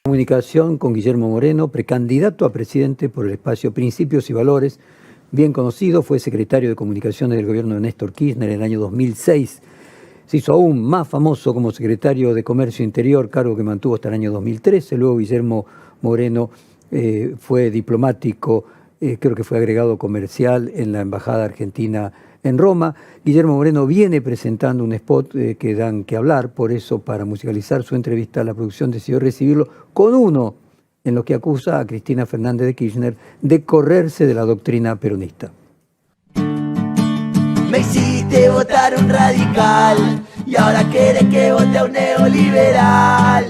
Comunicación con Guillermo Moreno, precandidato a presidente por el espacio Principios y Valores, bien conocido, fue secretario de Comunicaciones del gobierno de Néstor Kirchner en el año 2006. Se hizo aún más famoso como secretario de Comercio Interior, cargo que mantuvo hasta el año 2013. Luego Guillermo Moreno fue diplomático, creo que fue agregado comercial en la Embajada Argentina en Roma. Guillermo Moreno viene presentando un spot que dan que hablar, por eso para musicalizar su entrevista la producción decidió recibirlo con uno en lo que acusa a Cristina Fernández de Kirchner de correrse de la doctrina peronista. Me hiciste votar un radical y ahora quieres que vote a un neoliberal.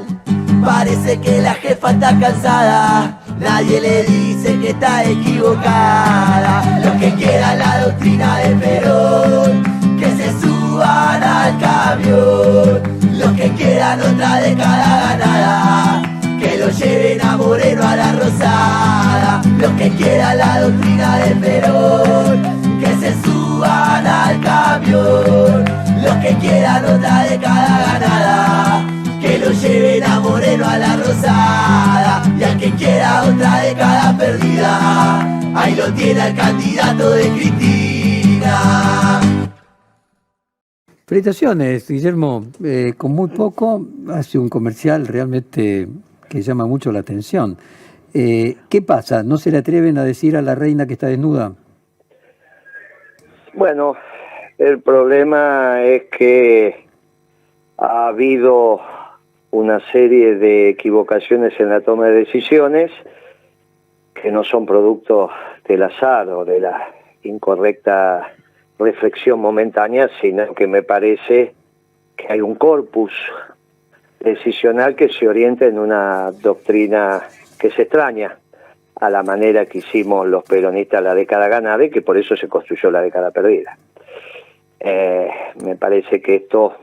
Parece que la jefa está cansada, nadie le dice que está equivocada. Los que quieran la doctrina de Perón, que se suban al camión. Los que quieran otra década ganada, que lo lleven a Moreno a la Rosada. Los que quieran la doctrina de Perón, que se suban al camión. Los que quieran otra década ganada, que lo lleven a Moreno a la Rosada. Y al que quiera otra década perdida, ahí lo tiene el candidato de Cristina. Felicitaciones, Guillermo. Con muy poco hace un comercial realmente que llama mucho la atención. ¿Qué pasa? ¿No se le atreven a decir a la reina que está desnuda? Bueno, el problema es que ha habido una serie de equivocaciones en la toma de decisiones que no son producto del azar o de la incorrecta reflexión momentánea, sino que me parece que hay un corpus decisional que se orienta en una doctrina que se extraña a la manera que hicimos los peronistas la década ganada y que por eso se construyó la década perdida. Me parece que esto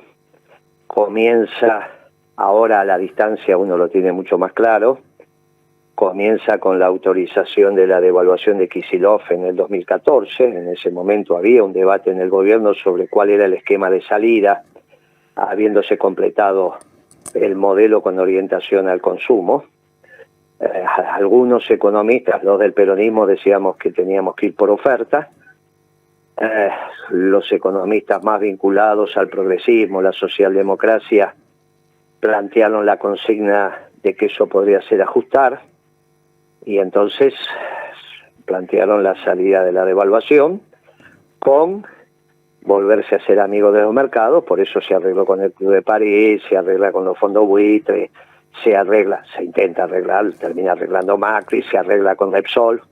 comienza ahora a la distancia, uno lo tiene mucho más claro, comienza con la autorización de la devaluación de Kicillof en el 2014, en ese momento había un debate en el gobierno sobre cuál era el esquema de salida, habiéndose completado el modelo con orientación al consumo. Algunos economistas, los del peronismo, decíamos que teníamos que ir por oferta. Los economistas más vinculados al progresismo, la socialdemocracia, plantearon la consigna de que eso podría ser ajustar, y entonces plantearon la salida de la devaluación con volverse a ser amigos de los mercados. Por eso se arregló con el Club de París, se arregla con los fondos buitre, se intenta arreglar, termina arreglando Macri, se arregla con Repsol.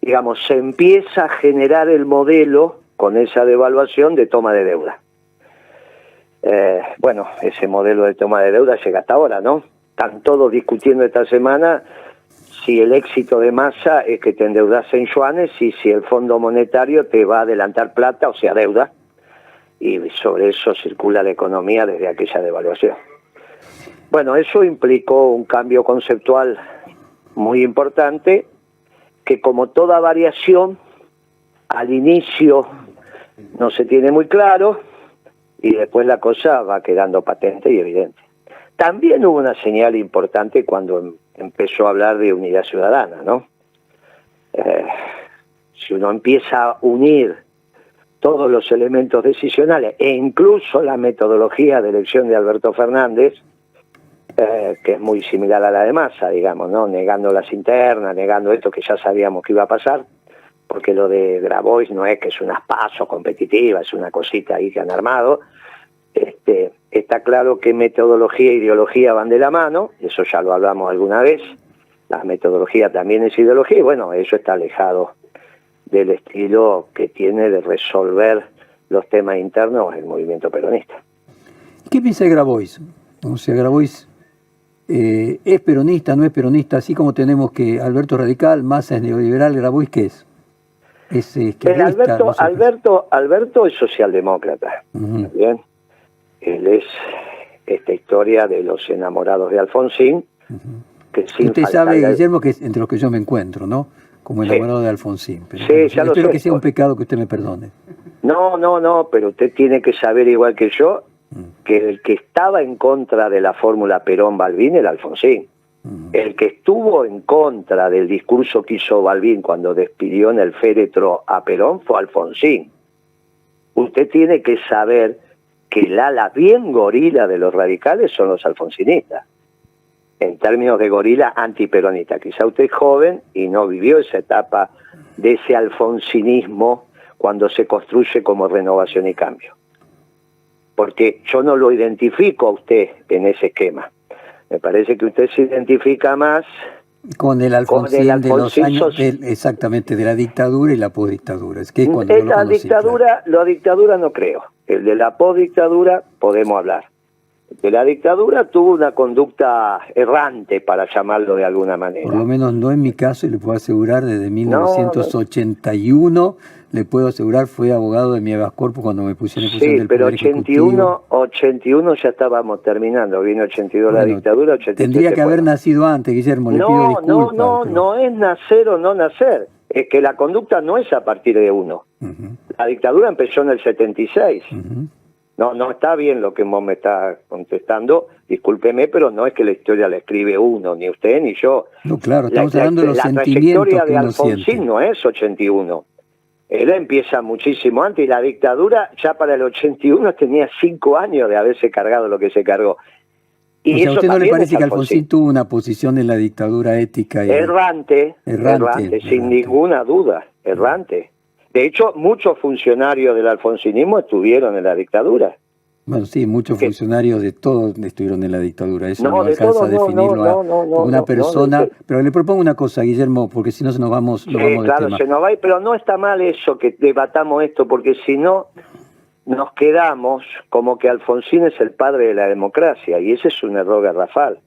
Digamos, se empieza a generar el modelo con esa devaluación de toma de deuda. Bueno, ese modelo de toma de deuda llega hasta ahora, ¿no? Están todos discutiendo esta semana si el éxito de Massa es que te endeudas en yuanes y si el Fondo Monetario te va a adelantar plata, o sea, deuda, y sobre eso circula la economía desde aquella devaluación. Bueno, eso implicó un cambio conceptual muy importante, que como toda variación, al inicio no se tiene muy claro, y después la cosa va quedando patente y evidente. También hubo una señal importante cuando empezó a hablar de unidad ciudadana, ¿no? Si uno empieza a unir todos los elementos decisionales e incluso la metodología de elección de Alberto Fernández, que es muy similar a la de Massa, digamos, ¿no? Negando las internas, negando esto que ya sabíamos que iba a pasar, porque lo de Grabois no es que es unas pasos competitivas, es una cosita ahí que han armado. Está claro que metodología e ideología van de la mano, eso ya lo hablamos alguna vez, la metodología también es ideología, y bueno, eso está alejado del estilo que tiene de resolver los temas internos el movimiento peronista. ¿Qué piensa de Grabois? O sea, Grabois es peronista, no es peronista, así como tenemos que Alberto radical, Massa es neoliberal, Grabois, ¿qué es? Alberto es socialdemócrata, ¿bien? Él es esta historia de los enamorados de Alfonsín, que sin usted sabe, Guillermo, que es entre los que yo me encuentro, ¿no? Como enamorado de Alfonsín. Pero sí, ya lo sé. Espero que sea un pecado que usted me perdone. No, pero usted tiene que saber igual que yo que el que estaba en contra de la fórmula Perón-Balbín era Alfonsín. El que estuvo en contra del discurso que hizo Balbín cuando despidió en el féretro a Perón fue Alfonsín. Usted tiene que saber que el ala bien gorila de los radicales son los alfonsinistas, en términos de gorila antiperonista. Quizá usted es joven y no vivió esa etapa de ese alfonsinismo cuando se construye como Renovación y Cambio. Porque yo no lo identifico a usted en ese esquema. Me parece que usted se identifica más con el Alfonsín, de los años, exactamente, de la dictadura y la postdictadura. Es que es cuando la dictadura, claro. La dictadura no creo. El de la postdictadura podemos hablar. De la dictadura tuvo una conducta errante, para llamarlo de alguna manera. Por lo menos no en mi caso, y le puedo asegurar, desde 1981, le puedo asegurar, fue abogado de mi habeas corpus cuando me pusieron en función del Poder Ejecutivo. 81 ya estábamos terminando, vino 82 la dictadura, 83 tendría que haber nacido antes, Guillermo, le pido disculpas. No es nacer o no nacer, es que la conducta no es a partir de uno. La dictadura empezó en el 76. No está bien lo que vos me está contestando, discúlpeme, pero no es que la historia la escribe uno, ni usted ni yo. No, claro, estamos hablando de los sentimientos. La trayectoria de Alfonsín no es 81. Él empieza muchísimo antes, y la dictadura ya para el 81 tenía 5 años de haberse cargado lo que se cargó. Y o sea, ¿a usted no le parece que Alfonsín tuvo una posición en la dictadura ética? Errante, sin ninguna duda, errante. De hecho, muchos funcionarios del alfonsinismo estuvieron en la dictadura. Bueno, sí, muchos funcionarios de todos estuvieron en la dictadura. Eso no alcanza a definirlo a una persona. Pero le propongo una cosa, Guillermo, porque si no se nos vamos, claro, del tema. Se nos va, pero no está mal eso que debatamos esto, porque si no nos quedamos como que Alfonsín es el padre de la democracia, y ese es un error garrafal.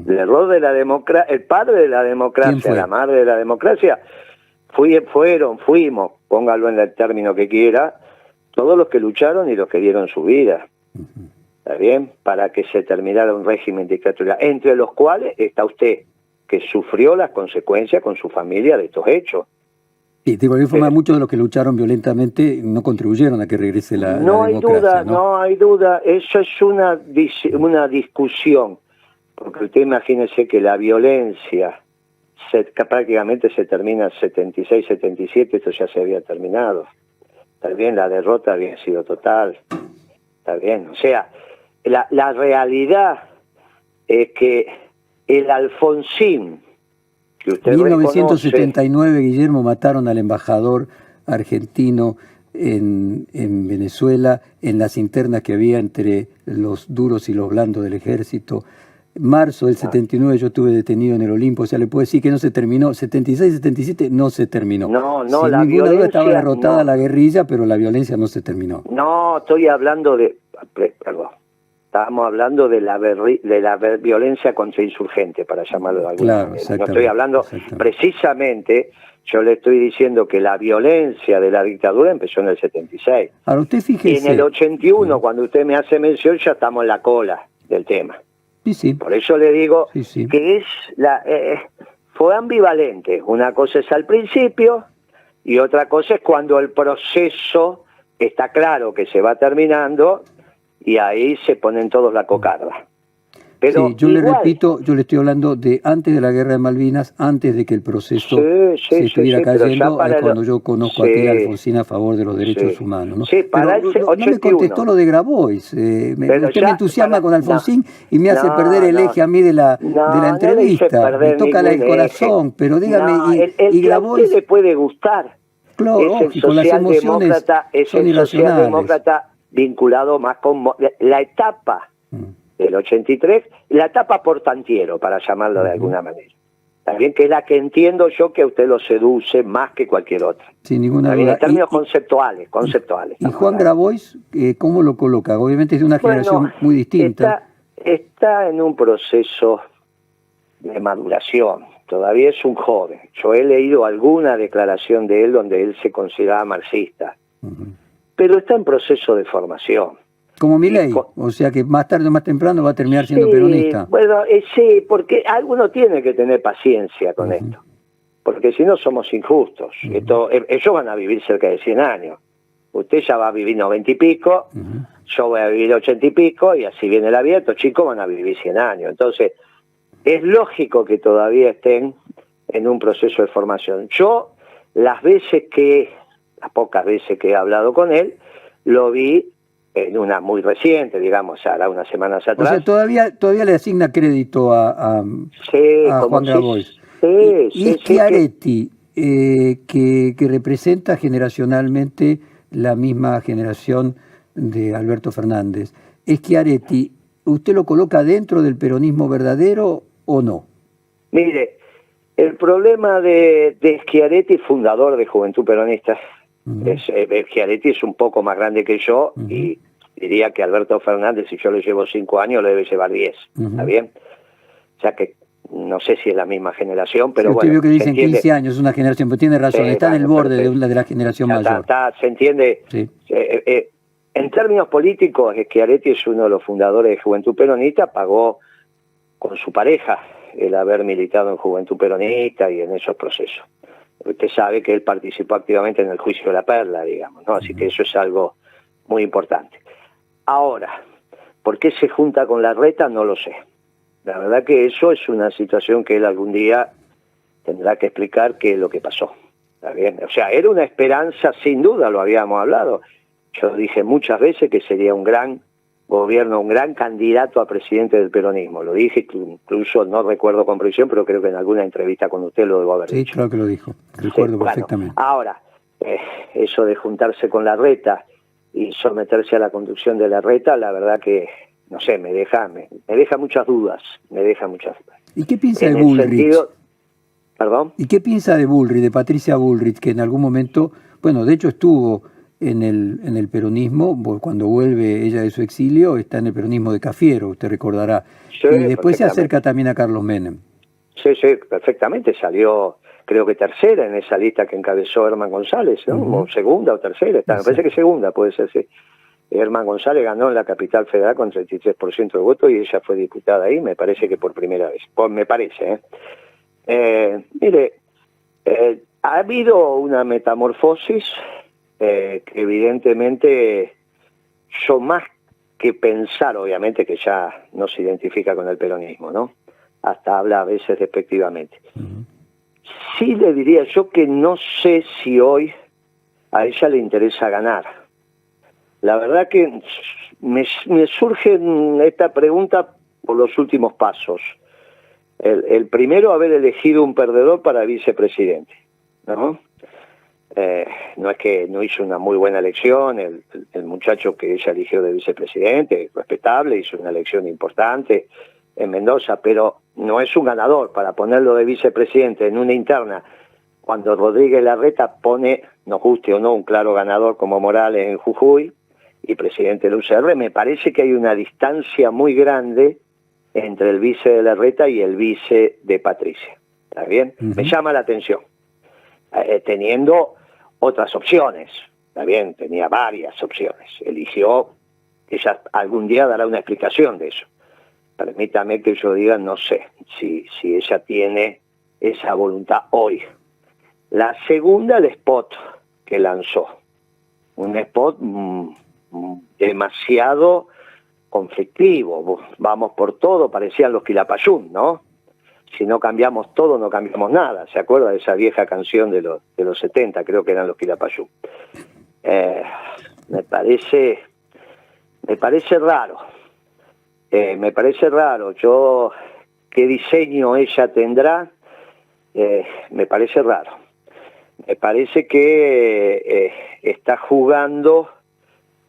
El error de la democracia, el padre de la democracia, la madre de la democracia, fuimos, póngalo en el término que quiera, todos los que lucharon y los que dieron su vida, ¿está bien? Para que se terminara un régimen dictatorial, entre los cuales está usted, que sufrió las consecuencias con su familia de estos hechos. Sí, de igual forma, muchos de los que lucharon violentamente no contribuyeron a que regrese la democracia. No hay duda, eso es una discusión, porque usted imagínese que la violencia prácticamente se termina en 76, 77, esto ya se había terminado. Está bien, la derrota había sido total. Está bien, o sea, la realidad es que el Alfonsín que usted 1979, reconoce, Guillermo, mataron al embajador argentino en Venezuela, en las internas que había entre los duros y los blandos del ejército. Marzo del 79 yo estuve detenido en el Olimpo, o sea, le puedo decir que no se terminó. 76, 77 no se terminó. Sin la ninguna duda estaba derrotada la guerrilla, pero la violencia no se terminó. No, estoy hablando de... Perdón. Estábamos hablando de la violencia contra insurgentes, para llamarlo de alguna manera. No estoy hablando precisamente, yo le estoy diciendo que la violencia de la dictadura empezó en el 76. Ahora usted fíjese... Y en el 81, cuando usted me hace mención, ya estamos en la cola del tema. Sí. Por eso le digo que es fue ambivalente. Una cosa es al principio y otra cosa es cuando el proceso está claro que se va terminando y ahí se ponen todos la cocarda. Pero yo le repito, yo le estoy hablando de antes de la guerra de Malvinas, antes de que el proceso se estuviera cayendo, es cuando yo conozco a aquel Alfonsín a favor de los derechos humanos, ¿no? Para pero no me contestó lo de Grabois. Usted me entusiasma con Alfonsín y me hace perder el eje a mí de la entrevista. Me toca el corazón, pero dígame, y Grabois... ¿Qué le puede gustar? Claro, es el socialdemócrata, vinculado más con la etapa del 83, la etapa portantiero, para llamarlo de alguna manera. También que es la que entiendo yo que a usted lo seduce más que cualquier otra. Sin ninguna duda. En términos conceptuales. ¿Y Juan Grabois, cómo lo coloca? Obviamente es de una generación muy distinta. Está en un proceso de maduración. Todavía es un joven. Yo he leído alguna declaración de él donde él se consideraba marxista. Pero está en proceso de formación. Como Milei, o sea que más tarde o más temprano va a terminar siendo peronista. Bueno, sí, porque alguno tiene que tener paciencia con esto, porque si no somos injustos. Ellos van a vivir cerca de 100 años. Usted ya va a vivir 90 y pico, yo voy a vivir 80 y pico, y así viene el abierto, chicos van a vivir 100 años. Entonces, es lógico que todavía estén en un proceso de formación. Yo, las pocas veces que he hablado con él, lo vi en una muy reciente, digamos, hará unas semanas atrás. O sea, todavía le asigna crédito a Juan Grabois. Y Schiaretti, que representa generacionalmente la misma generación de Alberto Fernández. Schiaretti, ¿usted lo coloca dentro del peronismo verdadero o no? Mire, el problema de Schiaretti, fundador de Juventud Peronista, Schiaretti es un poco más grande que yo y diría que Alberto Fernández, si yo le llevo 5 años, le debe llevar 10, ¿está bien? O sea que no sé si es la misma generación, pero sí, bueno. Usted vio que dicen 15 años, es una generación, pero tiene razón, está en el borde de la generación mayor. Se entiende. Sí. En términos políticos, Schiaretti es uno de los fundadores de Juventud Peronista, pagó con su pareja el haber militado en Juventud Peronista y en esos procesos. Usted sabe que él participó activamente en el juicio de la Perla, digamos, ¿no? Así que eso es algo muy importante. Ahora, ¿por qué se junta con Larreta? No lo sé. La verdad que eso es una situación que él algún día tendrá que explicar qué es lo que pasó. ¿Está bien? O sea, era una esperanza, sin duda lo habíamos hablado. Yo dije muchas veces que sería un gran gobierno, un gran candidato a presidente del peronismo. Lo dije, incluso no recuerdo con precisión, pero creo que en alguna entrevista con usted lo debo haber dicho. Sí, claro que lo dijo. Recuerdo perfectamente. Ahora, eso de juntarse con Larreta y someterse a la conducción de Larreta, la verdad que, no sé, me deja muchas dudas. ¿Y qué piensa de Bullrich? ¿Perdón? ¿Y qué piensa de Bullrich, de Patricia Bullrich, que en algún momento, bueno, de hecho estuvo en el peronismo, cuando vuelve ella de su exilio, está en el peronismo de Cafiero, usted recordará. Sí, y después se acerca también a Carlos Menem. Sí, perfectamente. Salió, creo que tercera en esa lista que encabezó Herman González, ¿no? O segunda o tercera. Me parece que segunda, puede ser, sí. Herman González ganó en la capital federal con 33% de votos y ella fue diputada ahí, me parece que por primera vez. Me parece, mire, ha habido una metamorfosis que evidentemente yo, más que pensar, obviamente que ya no se identifica con el peronismo, ¿no? Hasta habla a veces despectivamente. Sí le diría yo que no sé si hoy a ella le interesa ganar. La verdad que me surge esta pregunta por los últimos pasos. El primero, haber elegido un perdedor para vicepresidente, ¿no? No es que no hizo una muy buena elección, el muchacho que ella eligió de vicepresidente, respetable, hizo una elección importante en Mendoza, pero no es un ganador. Para ponerlo de vicepresidente en una interna, cuando Rodríguez Larreta pone, nos guste o no, un claro ganador como Morales en Jujuy y presidente del UCR, me parece que hay una distancia muy grande entre el vice de Larreta y el vice de Patricia. ¿Está bien? Me llama la atención. Teniendo otras opciones, ¿está bien? Tenía varias opciones. Eligió, ella algún día dará una explicación de eso. Permítame que yo diga, no sé si ella tiene esa voluntad hoy. La segunda, el spot que lanzó. Un spot demasiado conflictivo. Vamos por todo, parecían los Quilapayún, ¿no? Si no cambiamos todo, no cambiamos nada. ¿Se acuerda de esa vieja canción de los 70? Creo que eran los Quilapayún. Me parece raro. Me parece raro. Yo, ¿qué diseño ella tendrá? Me parece raro. Me parece que está jugando,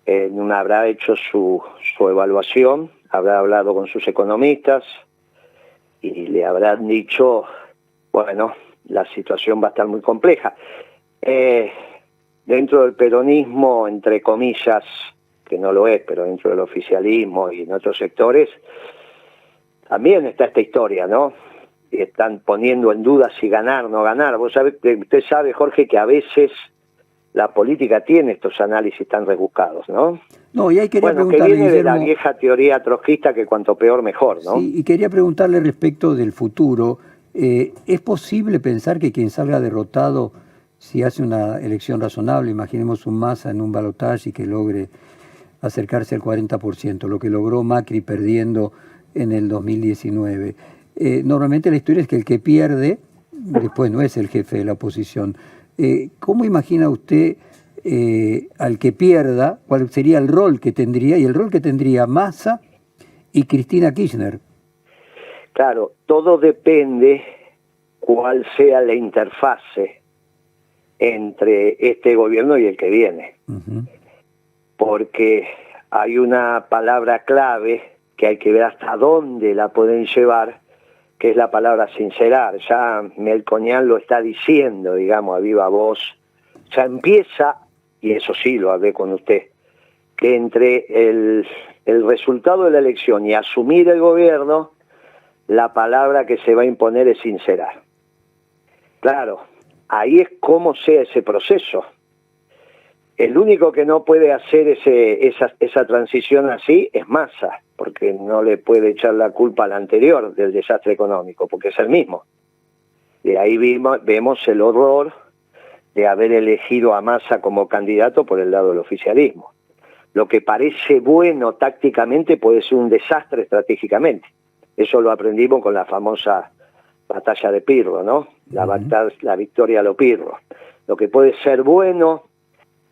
habrá hecho su evaluación, habrá hablado con sus economistas y le habrán dicho, bueno, la situación va a estar muy compleja. Dentro del peronismo, entre comillas, que no lo es, pero dentro del oficialismo y en otros sectores, también está esta historia, ¿no? Y están poniendo en duda si ganar o no ganar. Usted sabe, Jorge, que a veces la política tiene estos análisis tan rebuscados, ¿no? No, y ahí quería preguntarle, que viene de Guillermo, la vieja teoría trotskista que cuanto peor mejor, ¿no? Sí, y quería preguntarle respecto del futuro. ¿Es posible pensar que quien salga derrotado, si hace una elección razonable, imaginemos un Massa en un balotaje y que logre acercarse al 40%, lo que logró Macri perdiendo en el 2019, normalmente la historia es que el que pierde después no es el jefe de la oposición. ¿Cómo imagina usted al que pierda, cuál sería el rol que tendría, y el rol que tendría Massa y Cristina Kirchner? Claro, todo depende cuál sea la interfase entre este gobierno y el que viene. Porque hay una palabra clave que hay que ver hasta dónde la pueden llevar, que es la palabra sincerar. Ya Melconian lo está diciendo, digamos, a viva voz. Ya empieza, y eso sí lo hablé con usted, que entre el resultado de la elección y asumir el gobierno, la palabra que se va a imponer es sincerar. Claro, ahí es cómo sea ese proceso. El único que no puede hacer esa transición así es Massa, porque no le puede echar la culpa al anterior del desastre económico, porque es el mismo. De ahí vemos el horror de haber elegido a Massa como candidato por el lado del oficialismo. Lo que parece bueno tácticamente puede ser un desastre estratégicamente. Eso lo aprendimos con la famosa batalla de Pirro, ¿no? La victoria a lo Pirro. Lo que puede ser bueno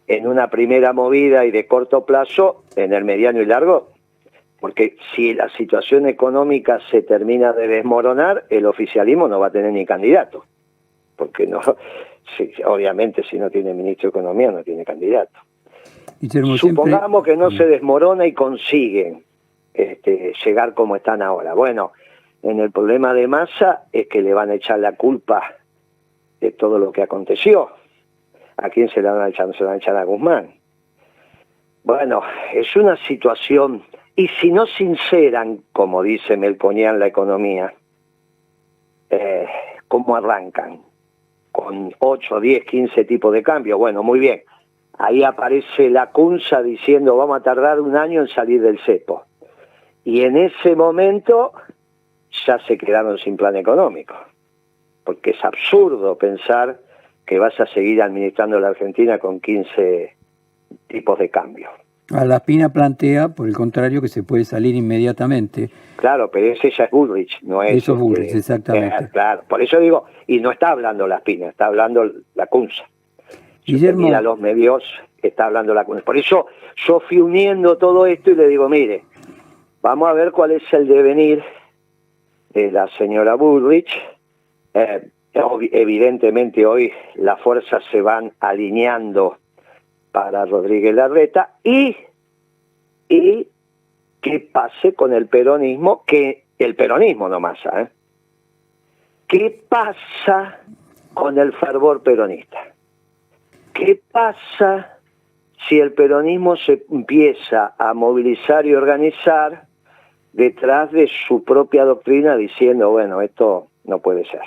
en una primera movida y de corto plazo, en el mediano y largo, porque si la situación económica se termina de desmoronar, el oficialismo no va a tener ni candidato, porque no, obviamente si no tiene ministro de Economía no tiene candidato. Guillermo, supongamos que no se desmorona y consiguen llegar como están ahora. Bueno, en el problema de Massa es que le van a echar la culpa de todo lo que aconteció. ¿A quién se la van a echar? No se la van a echar a Guzmán. Bueno, es una situación, y si no sinceran, como dice Melconian, la economía, ¿cómo arrancan? Con 8, 10, 15 tipos de cambio. Bueno, muy bien. Ahí aparece la Cunza diciendo vamos a tardar un año en salir del cepo. Y en ese momento ya se quedaron sin plan económico. Porque es absurdo pensar que vas a seguir administrando la Argentina con 15 tipos de cambio. Laspina plantea, por el contrario, que se puede salir inmediatamente. Claro, pero ese ya es Bullrich, no es... Eso es Bullrich, exactamente. Claro, por eso digo, y no está hablando Laspina, está hablando la Cunza. Guillermo, mira los medios, está hablando la Cunza. Por eso yo fui uniendo todo esto y le digo, mire, vamos a ver cuál es el devenir de la señora Bullrich. Evidentemente hoy las fuerzas se van alineando para Rodríguez Larreta y qué pase con el peronismo, que el peronismo no Massa, ¿qué pasa con el fervor peronista? ¿Qué pasa si el peronismo se empieza a movilizar y organizar detrás de su propia doctrina diciendo, bueno, esto no puede ser?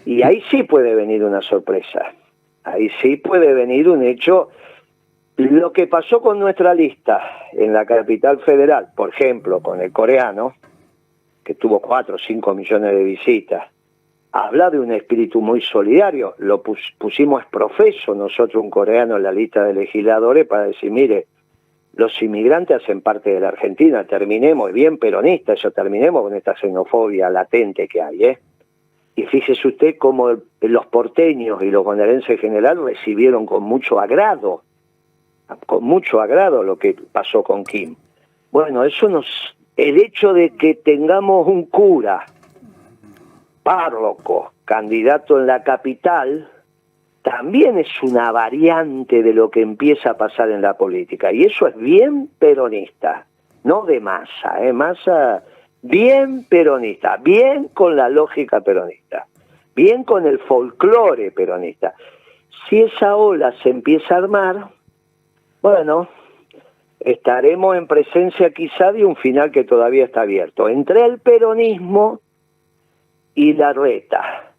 Y ahí sí puede venir una sorpresa, ahí sí puede venir un hecho. Lo que pasó con nuestra lista en la capital federal, por ejemplo, con el coreano, que tuvo 4 o 5 millones de visitas, habla de un espíritu muy solidario. Lo pusimos profeso nosotros, un coreano, en la lista de legisladores para decir, mire, los inmigrantes hacen parte de la Argentina, terminemos, bien peronista, eso terminemos con esta xenofobia latente que hay, Y fíjese usted cómo los porteños y los bonaerenses en general recibieron con mucho agrado lo que pasó con Kim. Bueno, el hecho de que tengamos un cura párroco candidato en la capital también es una variante de lo que empieza a pasar en la política, y eso es bien peronista, no de Massa, Massa bien peronista, bien con la lógica peronista, bien con el folclore peronista. Si esa ola se empieza a armar, bueno, estaremos en presencia quizá de un final que todavía está abierto, entre el peronismo y Larreta,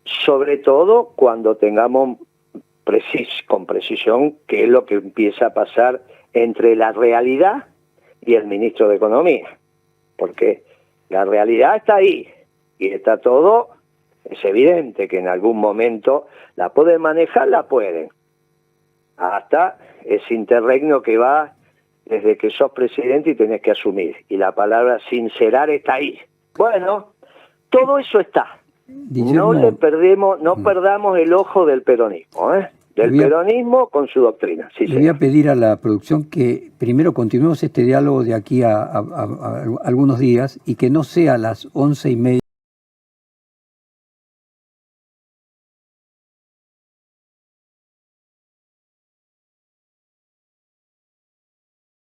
sobre todo cuando tengamos con precisión qué es lo que empieza a pasar entre la realidad y el ministro de Economía, porque la realidad está ahí y está todo, es evidente que en algún momento la pueden manejar, la pueden, hasta ese interregno que va desde que sos presidente y tenés que asumir, y la palabra sincerar está ahí. Bueno, Todo eso está. Guillermo, No perdamos el ojo del peronismo, ¿eh? Del peronismo con su doctrina. Sí, le voy a pedir a la producción que primero continuemos este diálogo de aquí a algunos días y que no sea a las 11:30.